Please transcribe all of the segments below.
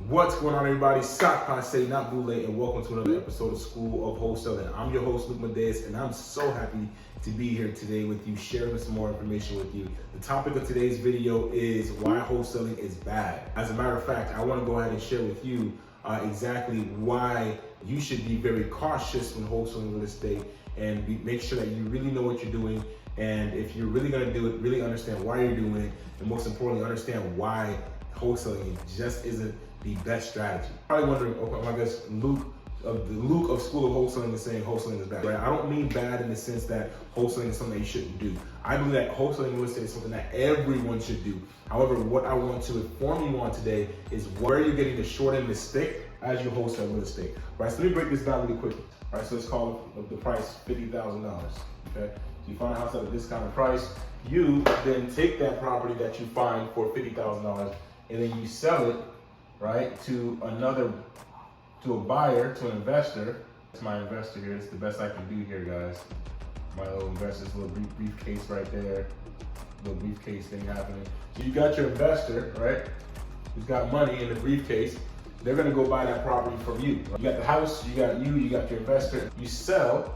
What's going on, everybody? Sak Passe, not Boule, and welcome to another episode of School of Wholesaling. I'm your host, Luke Medeus, and I'm so happy to be here today with you, sharing some more information with you. The topic of today's video is why wholesaling is bad. As a matter of fact, I want to go ahead and share with you exactly why you should be very cautious when wholesaling real estate and make sure that you really know what you're doing. And if you're really going to do it, really understand why you're doing it, and most importantly, understand why wholesaling just isn't the best strategy. Probably wondering, okay, I guess Luke of School of Wholesaling is saying wholesaling is bad. Right? I don't mean bad in the sense that wholesaling is something that you shouldn't do. I believe that wholesaling real estate is something that everyone should do. However, what I want to inform you on today is where you're getting the short end of the stick as you wholesale real estate. Right? So let me break this down really quick. All right, so let's call the price $50,000. Okay, so you find a house at a discounted price. You then take that property that you find for $50,000 and then you sell it, right, to a buyer, to an investor. It's my investor here. It's the best I can do here, guys. My little investor's little briefcase right there. Little briefcase thing happening. So you got your investor, right, who's got money in the briefcase. They're gonna go buy that property from you. You got the house, you got your investor. You sell,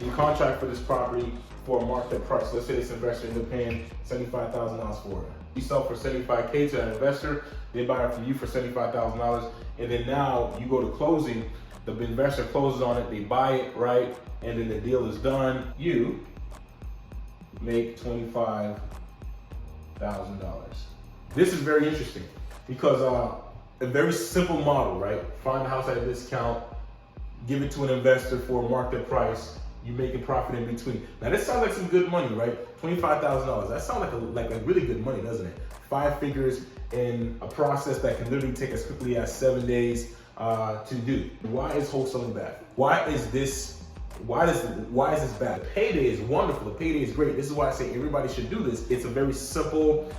you contract for this property for a marked up price. Let's say this investor ends up paying $75,000 for it. You sell for $75K to an investor, they buy it from you for $75,000, and then now you go to closing, the investor closes on it, they buy it, right, and then the deal is done. You make $25,000. This is very interesting because a very simple model, right? Find a house at a discount, give it to an investor for a marked up price, you make a profit in between. Now this sounds like some good money, right? $25,000. That sounds like really good money, doesn't it? 5 figures in a process that can literally take as quickly as 7 days to do. Why is wholesaling bad? Why is this bad? The payday is wonderful. The payday is great. This is why I say everybody should do this. It's a very simple,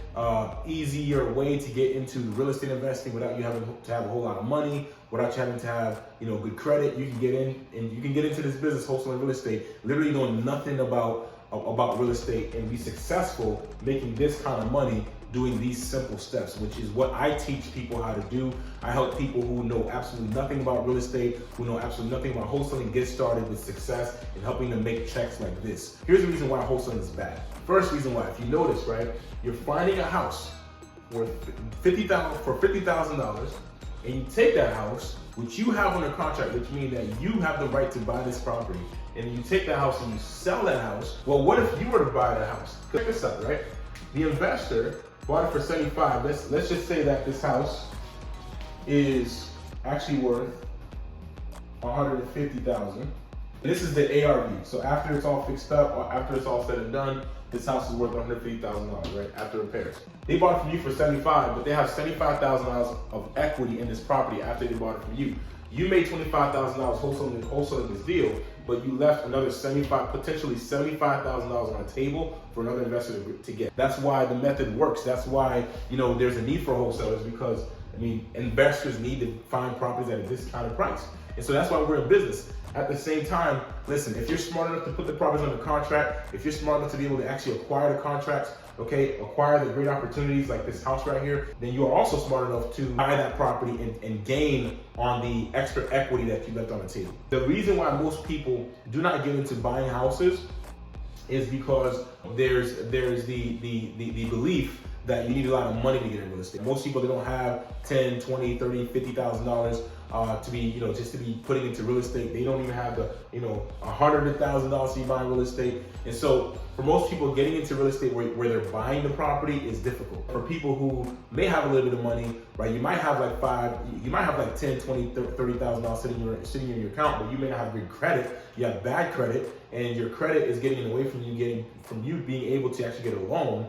easier way to get into real estate investing without you having to have a whole lot of money, without you having to have, good credit. You can get in and you can get into this business, wholesaling real estate, literally knowing nothing about real estate and be successful making this kind of money doing these simple steps, which is what I teach people how to do. I help people who know absolutely nothing about real estate, who know absolutely nothing about wholesaling, get started with success and helping them make checks like this. Here's the reason why wholesaling is bad. First reason why, if you notice, right, you're finding a house worth $50,000, and you take that house, which you have under contract, which means that you have the right to buy this property, and you take that house and you sell that house. Well, what if you were to buy the house? Check this out, right? The investor bought it for $75,000. Let's just say that this house is actually worth $150,000. This is the ARV. So after it's all fixed up, after it's all said and done, this house is worth $150,000, right? After repairs. They bought it from you for $75,000, but they have $75,000 of equity in this property after they bought it from you. You made $25,000 wholesaling this deal, but you left another potentially $75,000 on the table for another investor to get. That's why the method works. That's why, there's a need for wholesalers, because investors need to find properties at a discounted price. And so that's why we're in business. At the same time, listen, if you're smart enough to put the properties under contract, if you're smart enough to be able to actually acquire the contracts, acquire the great opportunities like this house right here, then you are also smart enough to buy that property and gain on the extra equity that you left on the table. The reason why most people do not get into buying houses is because there's the belief that you need a lot of money to get in real estate. Most people, they don't have $10, $20, $30, $50,000 to be, just to be putting into real estate. They don't even have the, $100,000 to be buying real estate. And so for most people, getting into real estate where they're buying the property is difficult. For people who may have a little bit of money, right, you might have like $10, $20, $30,000 sitting in your account, but you may not have good credit. You have bad credit, and your credit is getting away from you being able to actually get a loan.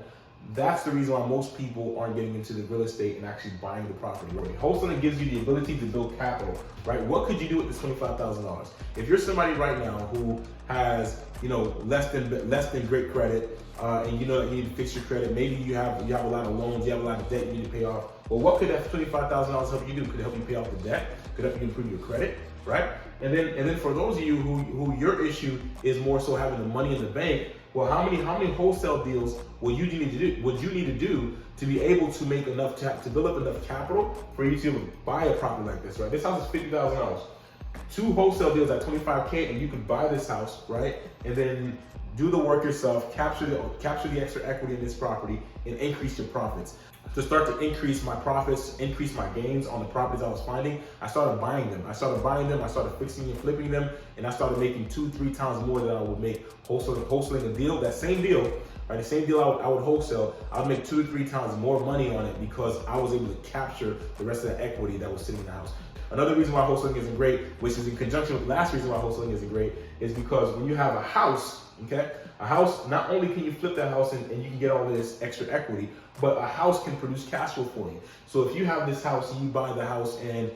That's the reason why most people aren't getting into the real estate and actually buying the property. Wholesaling gives you the ability to build capital, right? What could you do with this $25,000? If you're somebody right now who has, less than great credit, and you know that you need to fix your credit, maybe you have a lot of loans, you have a lot of debt you need to pay off. Well, what could that $25,000 help you do? Could it help you pay off the debt? Could it help you improve your credit, right? And then for those of you who your issue is more so having the money in the bank, Well, how many wholesale deals would you need to do to be able to make enough to build up enough capital for you to buy a property like this, right? This house is $50,000. 2 wholesale deals at $25K, and you can buy this house, right? And then do the work yourself, capture the extra equity in this property, and increase your profits. To start to increase my profits, increase my gains on the properties I was finding, I started buying them. I started fixing and flipping them, and I started making 2-3 times more than I would make wholesaling a deal. That same deal, right? The same deal I would wholesale, I would make 2 to 3 times more money on it because I was able to capture the rest of the equity that was sitting in the house. Another reason why wholesaling isn't great, which is in conjunction with the last reason why wholesaling isn't great, is because when you have a house, okay? A house, not only can you flip that house and you can get all this extra equity, but a house can produce cash flow for you. So if you have this house and you buy the house and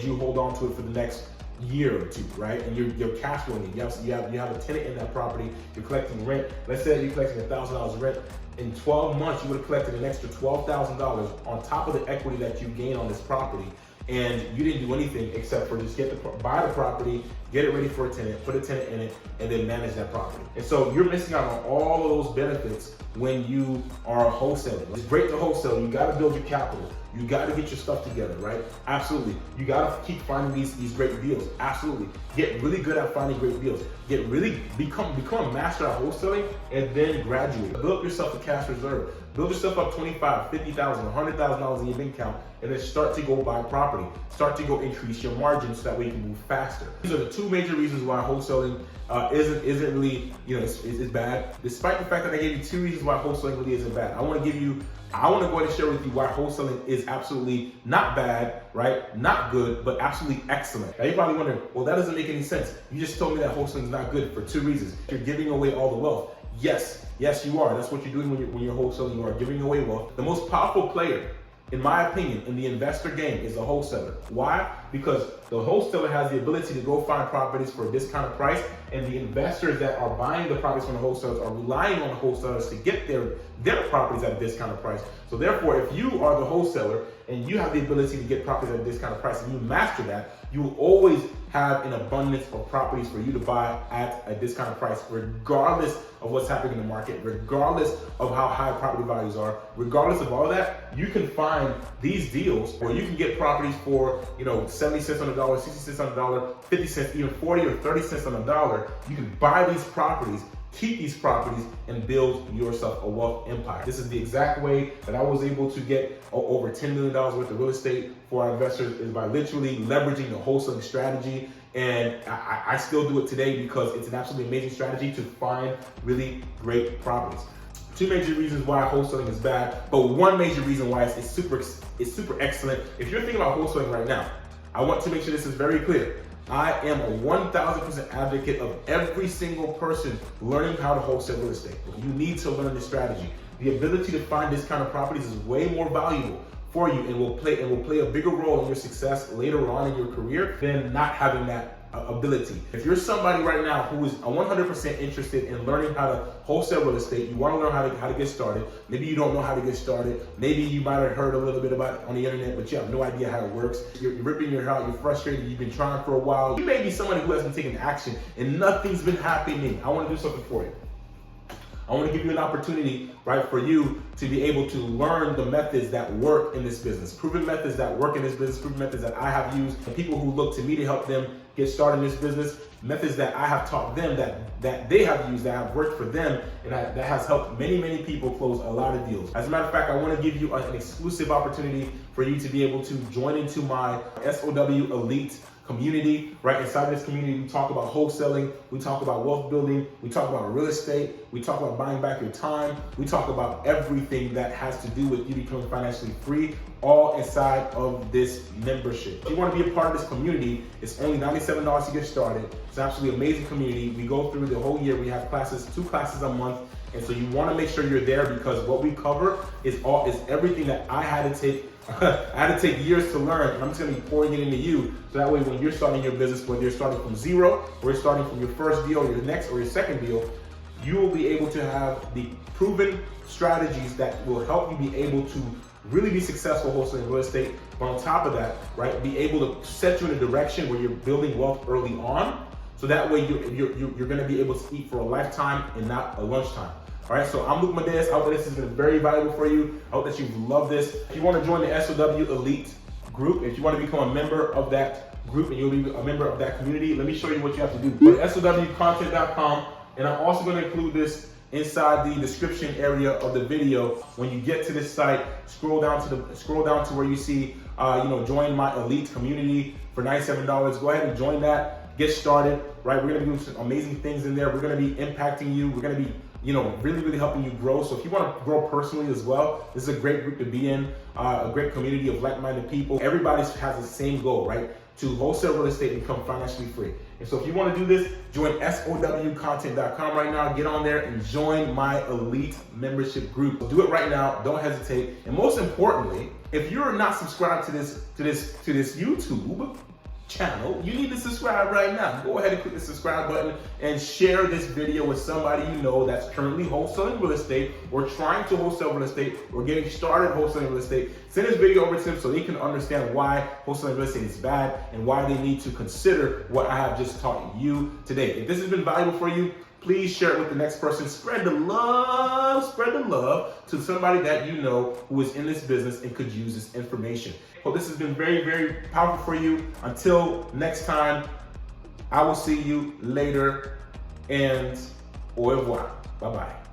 you hold on to it for the next year or 2, right? And you're cash flowing it. You have a tenant in that property, you're collecting rent. Let's say you're collecting $1,000 rent. In 12 months, you would have collected an extra $12,000 on top of the equity that you gain on this property. And you didn't do anything except for just buy the property, get it ready for a tenant, put a tenant in it, and then manage that property. And so you're missing out on all of those benefits when you are a wholesaler. It's great to wholesale. You got to build your capital. You got to get your stuff together, right? Absolutely. You got to keep finding these great deals. Absolutely. Get really good at finding great deals. Become a master at wholesaling, and then graduate. Build yourself a cash reserve. Build yourself up $25,000, $50,000, $100,000 in your bank account, and then start to go buy property. Start to go increase your margins so that way you can move faster. These are the 2 major reasons why wholesaling isn't really, it's bad. Despite the fact that I gave you 2 reasons why wholesaling really isn't bad, I want to go ahead and share with you why wholesaling is absolutely not bad, right? Not good, but absolutely excellent. Now you're probably wondering, well, that doesn't make any sense. You just told me that wholesaling is not good for 2 reasons. You're giving away all the wealth. Yes, you are. That's what you're doing when you're wholesaling. You are giving away wealth. The most powerful player, in my opinion, in the investor game is the wholesaler. Why? Because the wholesaler has the ability to go find properties for a discounted price, and the investors that are buying the properties from the wholesalers are relying on the wholesalers to get their properties at a discounted price. So therefore, if you are the wholesaler and you have the ability to get properties at a discounted price and you master that, you will always have an abundance of properties for you to buy at a discounted price, regardless of what's happening in the market, regardless of how high property values are, regardless of all that. You can find these deals where you can get properties for 70 cents on the dollar, 60 cents on the dollar, 50 cents, even 40 or 30 cents on the dollar. You can buy these properties, keep these properties, and build yourself a wealth empire. This is the exact way that I was able to get over $10 million worth of real estate for our investors, is by literally leveraging the wholesaling strategy. And I still do it today because it's an absolutely amazing strategy to find really great properties. 2 major reasons why wholesaling is bad, but 1 major reason why it's super excellent. If you're thinking about wholesaling right now, I want to make sure this is very clear. I am a 1,000% advocate of every single person learning how to wholesale real estate. You need to learn this strategy. The ability to find this kind of properties is way more valuable for you and will play a bigger role in your success later on in your career than not having that ability. If you're somebody right now who is 100% interested in learning how to wholesale real estate, you want to learn how to get started. Maybe you don't know how to get started. Maybe you might have heard a little bit about it on the internet, but you have no idea how it works. You're ripping your hair out, you're frustrated, you've been trying for a while. You may be somebody who hasn't taken action and nothing's been happening. I want to do something for you. I want to give you an opportunity, right, for you to be able to learn the methods that work in this business, proven methods that work in this business, proven methods that I have used, and people who look to me to help them get started in this business, methods that I have taught them that they have used, that have worked for them, and that has helped many, many people close a lot of deals. As a matter of fact, I want to give you an exclusive opportunity for you to be able to join into my SOW Elite community. Right inside this community, we talk about wholesaling, we talk about wealth building, we talk about real estate, we talk about buying back your time, we talk about everything that has to do with you becoming financially free, all inside of this membership. If you want to be a part of this community, it's only $97 to get started. It's an absolutely amazing community. We go through the whole year. We have classes, 2 classes a month. And so you want to make sure you're there, because what we cover is everything that I had to take years to learn, and I'm just going to be pouring it into you. So that way, when you're starting your business, whether you're starting from zero, or you're starting from your first deal, or your next or your second deal, you will be able to have the proven strategies that will help you be able to really be successful wholesaling real estate. But on top of that, right, be able to set you in a direction where you're building wealth early on, So that way you're gonna be able to eat for a lifetime and not a lunchtime. All right, so I'm Luke Madeus. I hope that this has been very valuable for you. I hope that you've loved this. If you want to join the SOW Elite group, if you want to become a member of that group and you'll be a member of that community, let me show you what you have to do. Go to SOWcontent.com, and I'm also going to include this inside the description area of the video. When you get to this site, scroll down to where you see join my elite community for $97. Go ahead and join that. Get started, right? We're going to be doing some amazing things in there. We're going to be impacting you. We're going to be really helping you grow. So if you want to grow personally as well, this is a great group to be in, a great community of like-minded people. Everybody has the same goal, right? To wholesale real estate and become financially free. And so if you want to do this, join SOWcontent.com right now. Get on there and join my elite membership group. Do it right now. Don't hesitate. And most importantly, if you're not subscribed to this YouTube channel, you need to subscribe right now. Go ahead and click the subscribe button and share this video with somebody you know that's currently wholesaling real estate or trying to wholesale real estate or getting started wholesaling real estate. Send this video over to them so they can understand why wholesaling real estate is bad and why they need to consider what I have just taught you today. If this has been valuable for you, please share it with the next person. Spread the love to somebody that you know who is in this business and could use this information. Hope this has been very, very powerful for you. Until next time, I will see you later, and au revoir. Bye-bye.